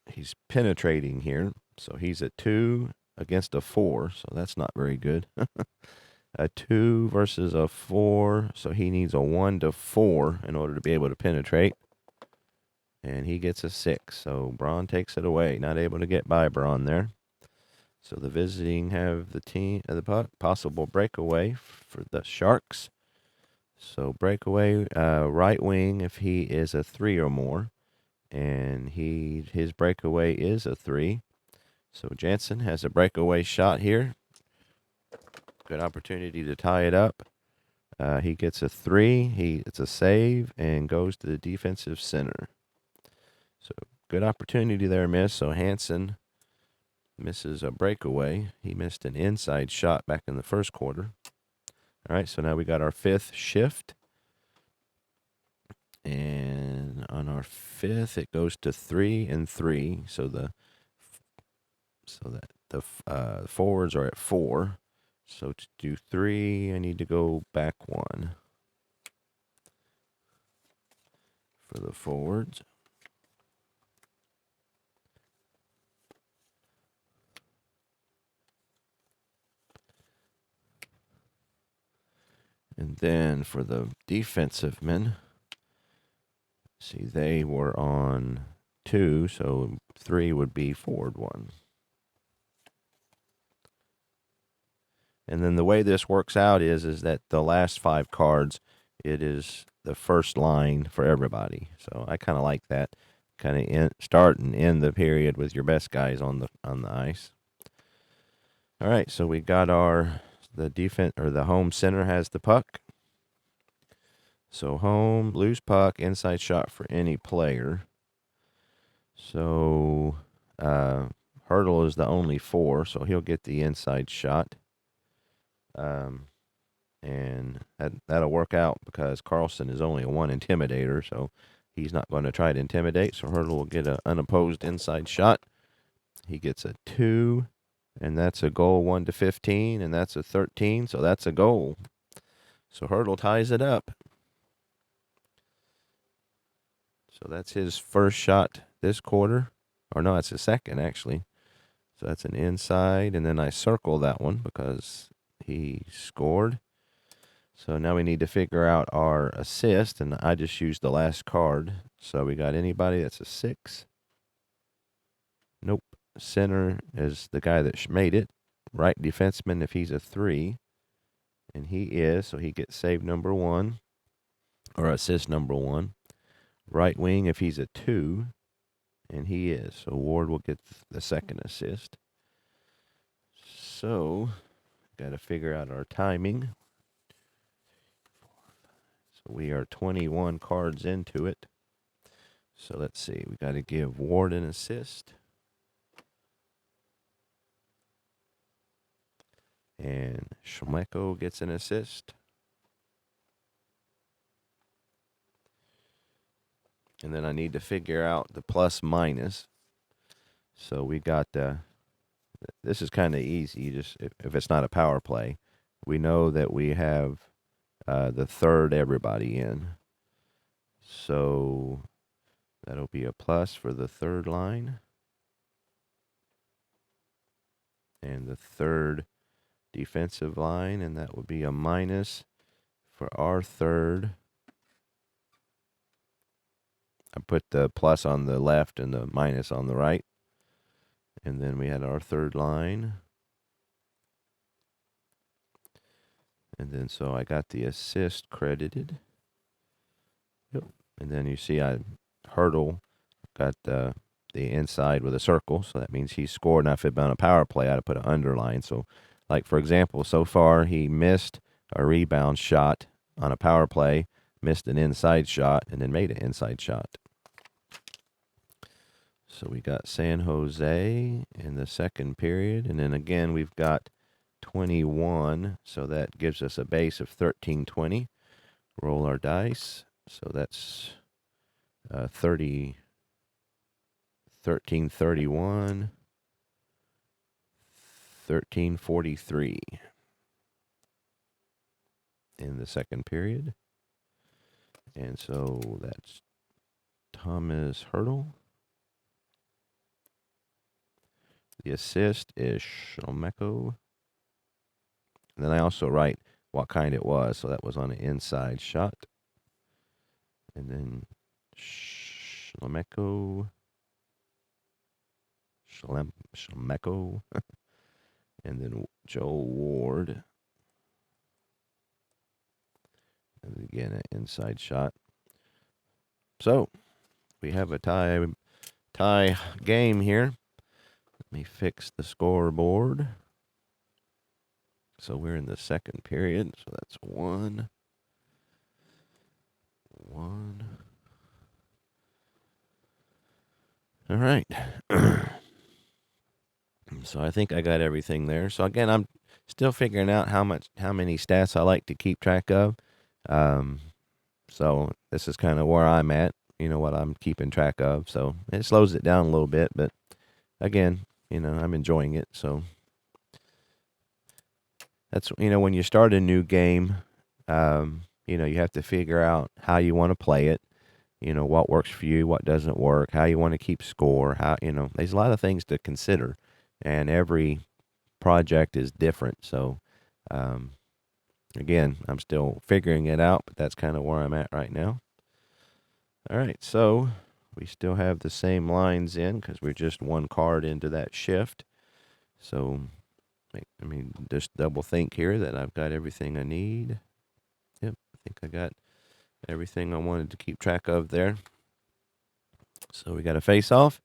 Speaker 1: he's penetrating here. So he's a 2 against a 4. So that's not very good. A 2 versus a 4. So he needs a 1 to 4 in order to be able to penetrate. And he gets a 6. So Braun takes it away. Not able to get by Braun there. So the visiting have the possible breakaway for the Sharks. So breakaway, right wing if he is a 3 or more. And his breakaway is a 3. So Jansen has a breakaway shot here. Good opportunity to tie it up. He gets a 3. It's a save and goes to the defensive center. So good opportunity there, miss. So Hansen misses a breakaway. He missed an inside shot back in the first quarter. All right, so now we got our 5th shift. And on our 5th, it goes to 3 and 3. So the forwards are at 4. So to do 3, I need to go back 1 for the forwards. And then for the defensive men, see, they were on 2, so 3 would be forward 1. And then the way this works out is that the last 5 cards it is the first line for everybody. So I kind of like that. Kind of start and end the period with your best guys on the ice. All right, so we got the defense, or the home center has the puck. So home, loose puck, inside shot for any player. So Hertl is the only 4, so he'll get the inside shot. And that'll work out because Carlson is only a 1 intimidator, so he's not going to try to intimidate. So Hertl will get an unopposed inside shot. He gets a 2, and that's a goal, 1-15, and that's a 13, so that's a goal. So Hertl ties it up. So that's his first shot this quarter. Or no, that's his second, actually. So that's an inside, and then I circle that one because he scored. So now we need to figure out our assist, and I just used the last card. So we got anybody that's a 6. Nope. Center is the guy that made it. Right defenseman if he's a 3. And he is, so he gets save number 1, or assist number 1. Right wing if he's a 2, and he is. So Ward will get the second assist. So, got to figure out our timing. So we are 21 cards into it. So let's see. We got to give Ward an assist. And Schmecko gets an assist. And then I need to figure out the plus minus. So we got this is kind of easy. You just if it's not a power play, we know that we have the third everybody in. So that'll be a plus for the third line. And the third defensive line, and that would be a minus for our third. I put the plus on the left and the minus on the right. And then we had our third line. And then so I got the assist credited. Yep. And then you see Hertl got the inside with a circle, so that means he scored. Now if it had been a power play, I'd have put an underline. So like for example, so far he missed a rebound shot on a power play, missed an inside shot, and then made an inside shot. So we got San Jose in the second period, and then again we've got 21, so that gives us a base of 13-20. Roll our dice, so that's 13-31, 13-43 in the second period. And so that's Thomas Hertl. The assist is Schmecko. And then I also write what kind it was. So that was on an inside shot. And then Schmecko. And then Joe Ward. And again, an inside shot. So we have a tie game here. Let me fix the scoreboard. So we're in the second period. So that's 1. All right. So I think I got everything there. So again, I'm still figuring out how many stats I like to keep track of. So this is kind of where I'm at, what I'm keeping track of. So it slows it down a little bit, but again, I'm enjoying it. So that's, when you start a new game, you have to figure out how you want to play it, what works for you, what doesn't work, how you want to keep score, there's a lot of things to consider, and every project is different. So, again, I'm still figuring it out, but that's kind of where I'm at right now. All right, so we still have the same lines in because we're just one card into that shift. So, just double think here that I've got everything I need. Yep, I think I got Everything I wanted to keep track of there. So we got a face-off.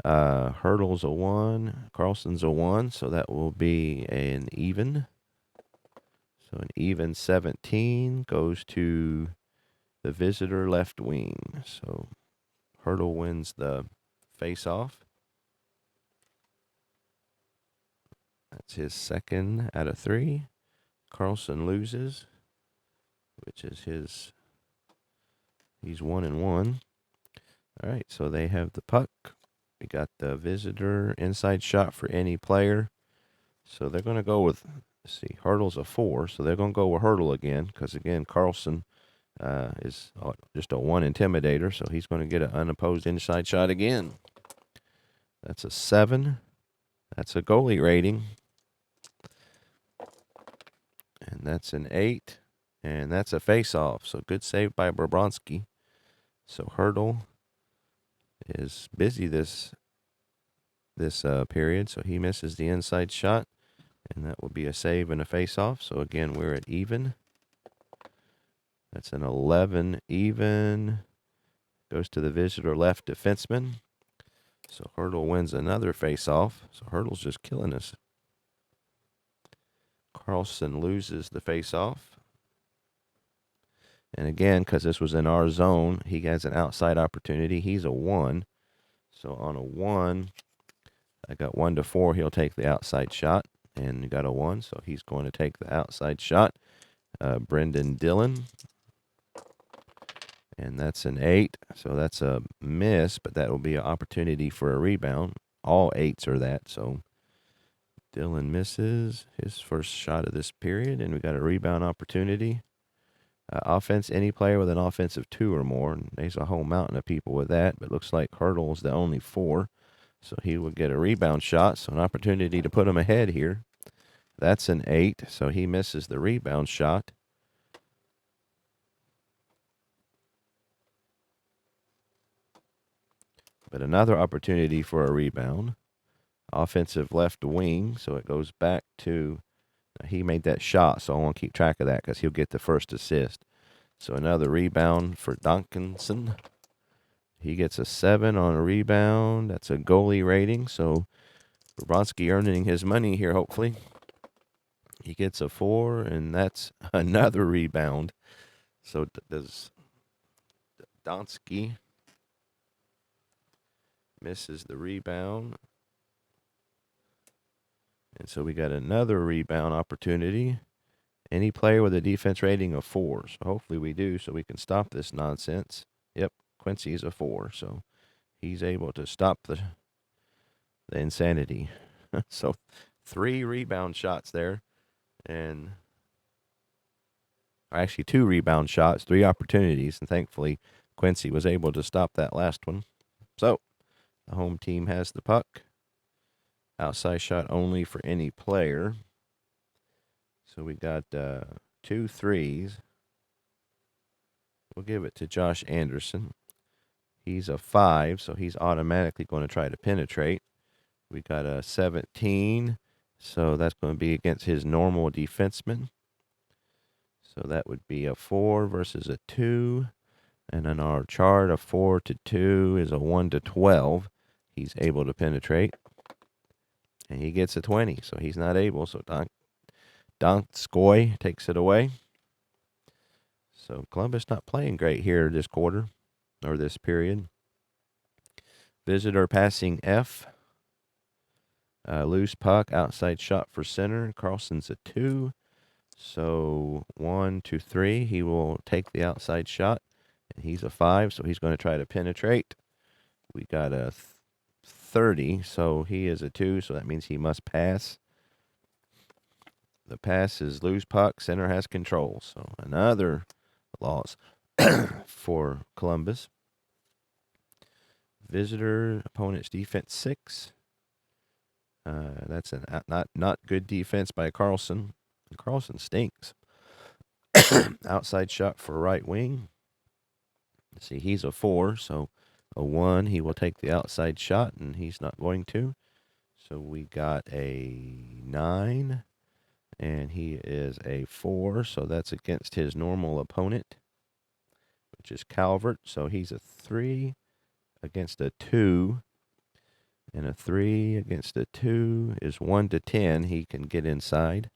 Speaker 1: Hertl's a 1. Carlson's a 1, so that will be an even. So an even 17 goes to the visitor left wing. So Hertl wins the face-off. That's his second out of 3. Carlson loses, which is his. He's 1-1. All right, so they have the puck. We got the visitor inside shot for any player. So they're going to go with, let's see, Hertl's a 4, so they're going to go with Hertl again, because again, Carlson is just a 1 intimidator, so he's going to get an unopposed inside shot again. That's a 7. That's a goalie rating. And that's an 8. And that's a face-off. So good save by Pavelski. So Hertl is busy this period, so he misses the inside shot. And that will be a save and a face-off. So again, we're at even. That's an 11 even. Goes to the visitor left defenseman. So Hertl wins another face-off. So Hertl's just killing us. Carlson loses the face-off. And again, because this was in our zone, he has an outside opportunity. He's a 1. So on a 1, I got 1-4. He'll take the outside shot. And you got a 1, so he's going to take the outside shot. Brendan Dillon. And that's an 8. So that's a miss, but that will be an opportunity for a rebound. All 8s are that, so Dillon misses his first shot of this period, and we got a rebound opportunity. Offense, any player with an offensive 2 or more. And there's a whole mountain of people with that, but looks like Hertl's the only 4. So he will get a rebound shot, so an opportunity to put him ahead here. That's an 8, so he misses the rebound shot. But another opportunity for a rebound. Offensive left wing, so it goes back to, he made that shot, so I want to keep track of that because he'll get the first assist. So another rebound for Donkinson. He gets a 7 on a rebound. That's a goalie rating, so Pavelski earning his money here, hopefully. He gets a 4, and that's another rebound. So does Donsky misses the rebound. And so we got another rebound opportunity. Any player with a defense rating of 4. So hopefully we do, so we can stop this nonsense. Yep, Quincy's a 4, so he's able to stop the insanity. So 3 rebound shots there, and actually 2 rebound shots, 3 opportunities, and thankfully Quincy was able to stop that last one. So the home team has the puck. Outside shot only for any player. So we got 2 3s. We'll give it to Josh Anderson. He's a 5, so he's automatically going to try to penetrate. We got a 17, so that's going to be against his normal defenseman. So that would be a 4 versus a 2. And on our chart, a 4-2 is a 1-12. He's able to penetrate. And he gets a 20, so he's not able. So Donskoy takes it away. So Columbus not playing great here this quarter, or this period. Visitor passing F. Loose puck, outside shot for center. Carlson's a 2. So 1, 2, 3. He will take the outside shot. And he's a 5, so he's going to try to penetrate. We got a 30, so he is a 2, so that means he must pass. The pass is loose puck, center has control. So another loss for Columbus. Visitor, opponent's defense 6. That's a not good defense by Carlson. Carlson stinks. Outside shot for right wing. Let's see, he's a 4, so a 1. He will take the outside shot, and he's not going to. So we got a 9, and he is a 4, so that's against his normal opponent. which is Calvert. So he's a 3 against a 2. And a 3 against a 2 is 1 to 10. He can get inside.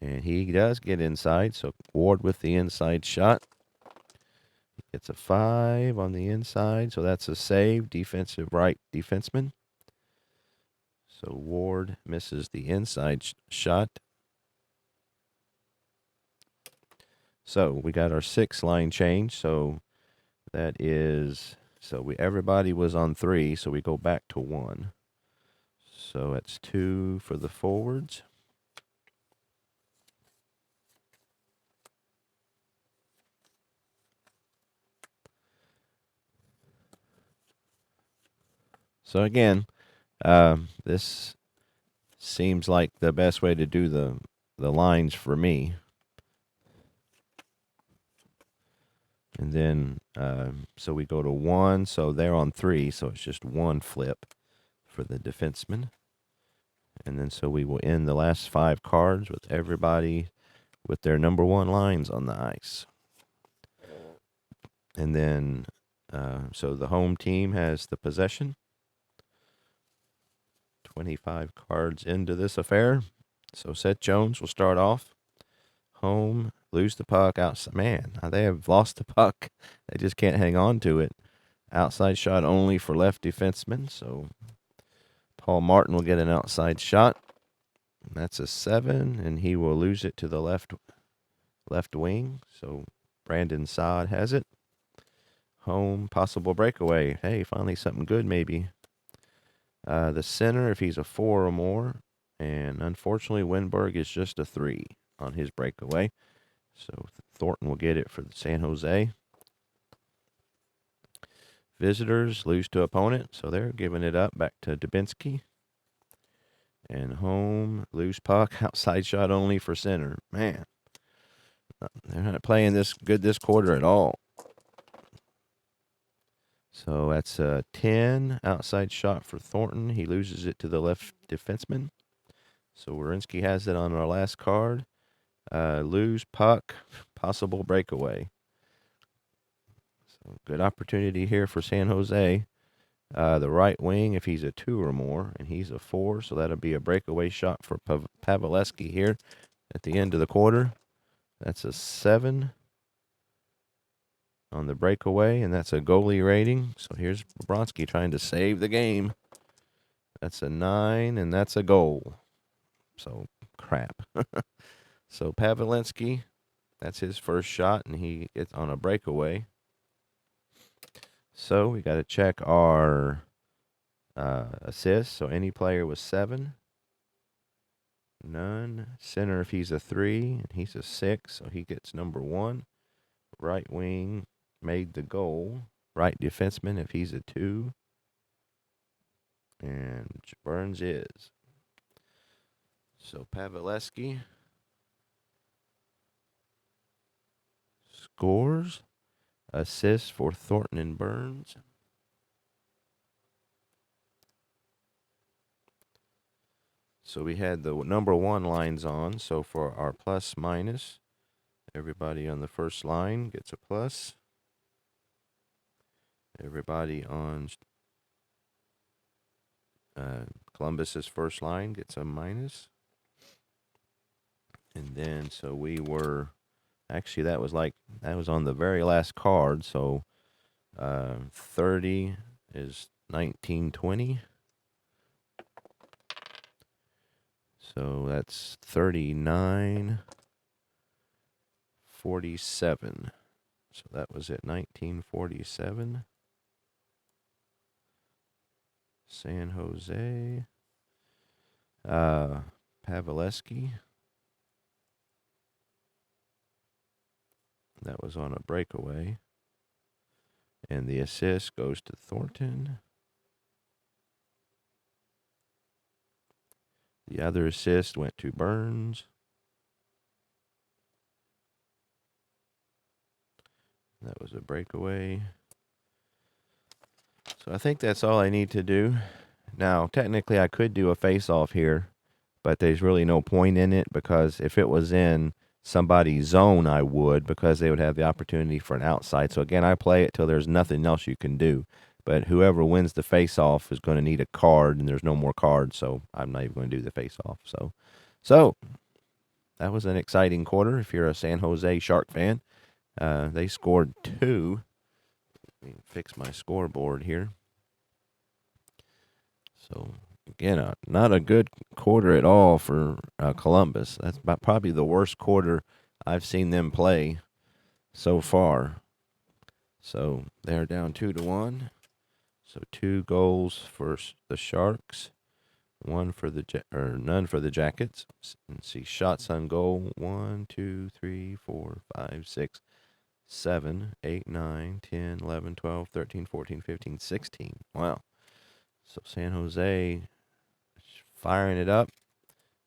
Speaker 1: And he does get inside. So Ward with the inside shot. He gets a 5 on the inside. So that's a save. Defensive right defenseman. So Ward misses the inside shot. So we got our 6 line change. So that is, so everybody was on 3. So we go back to 1. So it's 2 for the forwards. So again, this seems like the best way to do the lines for me. And then, so we go to 1. So they're on 3. So it's just 1 flip for the defenseman. And then so we will end the last 5 cards with everybody with their number 1 lines on the ice. And then, so the home team has the possession. 25 cards into this affair. So Seth Jones will start off. Home, lose the puck outside. Man, they have lost the puck. They just can't hang on to it. Outside shot only for left defenseman. So Paul Martin will get an outside shot. That's a 7, and he will lose it to the left wing. So Brandon Saad has it. Home, possible breakaway. Hey, finally something good maybe. The center, if he's a 4 or more. And unfortunately, Winberg is just a 3 on his breakaway. So Thornton will get it for the San Jose. Visitors lose to opponent, so they're giving it up back to Dubinsky. And home, loose puck, outside shot only for center. Man, they're not playing this good this quarter at all. So that's a 10, outside shot for Thornton. He loses it to the left defenseman. So Werenski has it on our last card. Lose puck, possible breakaway. So good opportunity here for San Jose. The right wing, if he's a 2 or more, and he's a 4, so that'll be a breakaway shot for Pavelski here at the end of the quarter. That's a 7 on the breakaway, and that's a goalie rating. So here's Bronski trying to save the game. That's a 9, and that's a goal. So crap. So Pavelski, that's his first shot, and he gets on a breakaway. So we got to check our assists. So any player with 7. None. Center if he's a 3, and he's a 6, so he gets number 1. Right wing made the goal. Right defenseman if he's a 2. And Burns is. So Pavelski scores. Assists for Thornton and Burns. So we had the number 1 lines on. So for our plus minus, everybody on the first line gets a plus. Everybody on Columbus's first line gets a minus. And then so we were, actually that was on the very last card. So 30 is 1920. So that's 39.47. So that was at 1947. San Jose. Pavelski. That was on a breakaway. And the assist goes to Thornton. The other assist went to Burns. That was a breakaway. So I think that's all I need to do. Now, technically, I could do a face-off here, but there's really no point in it because if it was in, somebody's zone, I would, because they would have the opportunity for an outside. So again, I play it till there's nothing else you can do. But whoever wins the face-off is going to need a card, and there's no more cards, so I'm not even going to do the face-off. So that was an exciting quarter. If you're a San Jose Shark fan, they scored 2. Let me fix my scoreboard here. So again, not a good quarter at all for Columbus. That's probably the worst quarter I've seen them play so far. So they're down 2-1. So 2 goals for the Sharks, none for the Jackets. And see shots on goal: 1, 2, 3, 4, 5, 6, 7, 8, 9, 10, 11, 12, 13, 14, 15, 16. Wow. So San Jose firing it up,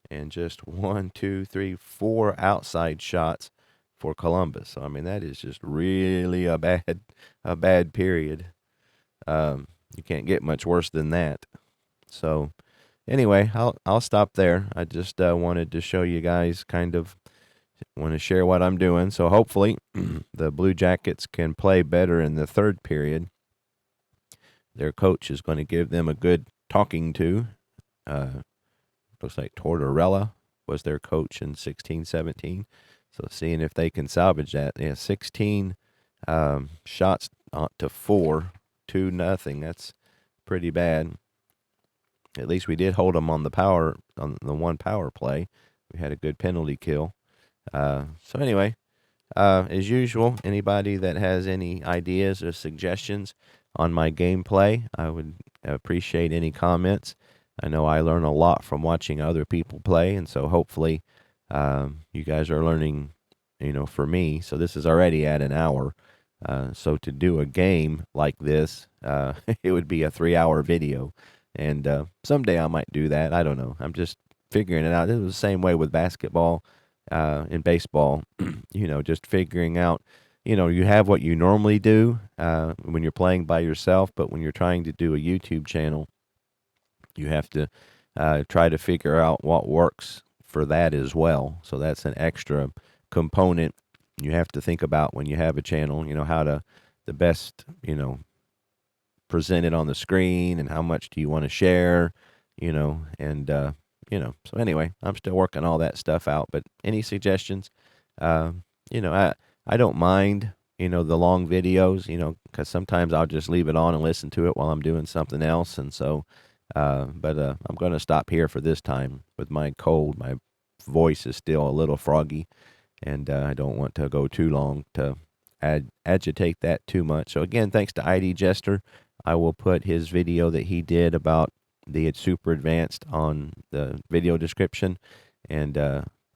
Speaker 1: and just 1, 2, 3, 4 outside shots for Columbus. So I mean, that is just really a bad period. You can't get much worse than that. So anyway, I'll stop there. I just wanted to show you guys, kind of want to share what I'm doing. So hopefully the Blue Jackets can play better in the third period. Their coach is going to give them a good talking to. Looks like Tortorella was their coach in 16-17. So seeing if they can salvage that. Yeah, 16 shots to 4, 2-0. That's pretty bad. At least we did hold them on the one power play. We had a good penalty kill. So anyway, as usual, anybody that has any ideas or suggestions on my gameplay, I would appreciate any comments. I know I learn a lot from watching other people play, and so hopefully you guys are learning, for me. So this is already at an hour. So to do a game like this, it would be a 3-hour video. And someday I might do that. I don't know. I'm just figuring it out. It was the same way with basketball and baseball. Just figuring out, you have what you normally do when you're playing by yourself. But when you're trying to do a YouTube channel, you have to try to figure out what works for that as well. So that's an extra component you have to think about when you have a channel, how to the best, present it on the screen, and how much do you want to share, and so anyway, I'm still working all that stuff out. But any suggestions? I don't mind, the long videos, because sometimes I'll just leave it on and listen to it while I'm doing something else. And so, but I'm going to stop here for this time with my cold. My voice is still a little froggy, and I don't want to go too long to agitate that too much. So again, thanks to IDJester. I will put his video that he did about the Super Advanced on the video description, and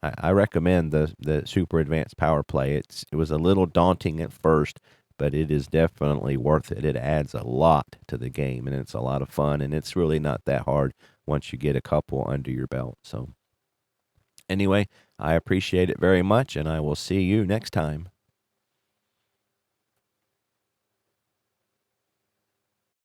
Speaker 1: I recommend the Super Advanced Power Play. It was a little daunting at first, but it is definitely worth it. It adds a lot to the game, and it's a lot of fun, and it's really not that hard once you get a couple under your belt. So anyway, I appreciate it very much, and I will see you next time.